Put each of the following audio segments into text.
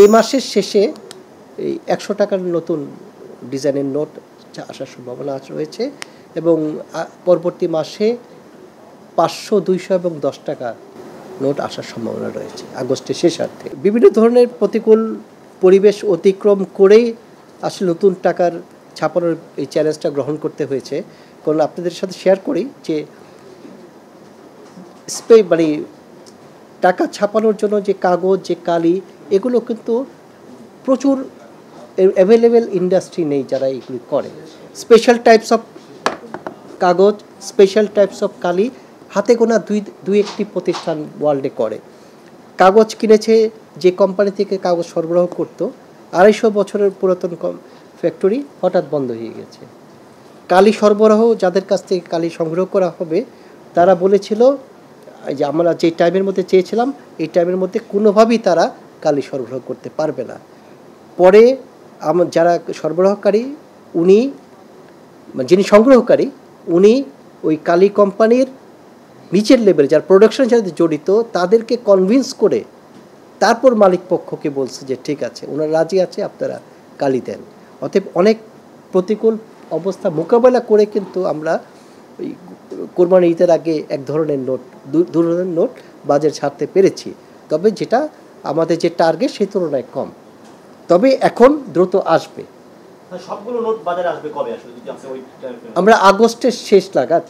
এই মাসের শেষে এই 100 টাকার নতুন ডিজাইনের নোট আসার সম্ভাবনা রয়েছে এবং পরবর্তী মাসে 500, 200 এবং 10 টাকা নোট আসার সম্ভাবনা রয়েছে আগস্টের শেষার্ধে। বিভিন্ন ধরনের প্রতিকূল পরিবেশ অতিক্রম করেই আসলে নতুন টাকার ছাপানোর এই চ্যালেঞ্জটা গ্রহণ করতে হয়েছে। কারণ আপনাদের সাথে শেয়ার করি যে মানে টাকা ছাপানোর জন্য যে কাগজ, যে কালি, এগুলো কিন্তু প্রচুর অ্যাভেলেবেল ইন্ডাস্ট্রি নেই যারা এগুলি করে। স্পেশাল টাইপস অফ কাগজ, স্পেশাল টাইপস অফ কালি হাতে গোনা দুই একটি প্রতিষ্ঠান ওয়ার্ল্ডে করে। কাগজ কিনেছে যে কোম্পানি থেকে কাগজ সরবরাহ করত, 250 বছরের পুরাতন ফ্যাক্টরি হঠাৎ বন্ধ হয়ে গেছে। কালি সরবরাহ যাদের কাছ থেকে কালি সংগ্রহ করা হবে তারা বলেছিল যে আমরা যে টাইমের মধ্যে চেয়েছিলাম এই টাইমের মধ্যে কোনোভাবেই তারা কালি সরবরাহ করতে পারবে না। পরে যারা সরবরাহকারী যিনি সংগ্রহকারী উনি ওই কালি কোম্পানির নিচের লেভেলে যারা প্রোডাকশনের সাথে জড়িত তাদেরকে কনভিন্স করে তারপর মালিক পক্ষকে বলছে যে ঠিক আছে, ওনারা রাজি আছে, আপনারা কালি দেন। অতএব অনেক প্রতিকূল অবস্থা মোকাবেলা করে কিন্তু আমরা ওই কোরবানি ঈদের আগে এক ধরনের নোট, দু ধরনের নোট বাজারে ছাড়তে পেরেছি। তবে যেটা আমাদের যে টার্গেট সেই তুলনায় কম, তবে এখন দ্রুত আসবে। সবগুলো নোট বাজারে আসবে কবে আসলে যদি আপনি ওই আমরা আগস্টের শেষ নাগাদ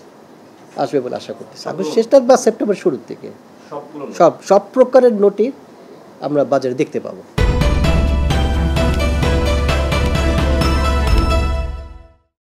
আসবে বলে আশা করতেছি। আগস্ট শেষ নাগাদ বা সেপ্টেম্বর শুরুর থেকে সব প্রকারের নোটই আমরা বাজারে দেখতে পাবো।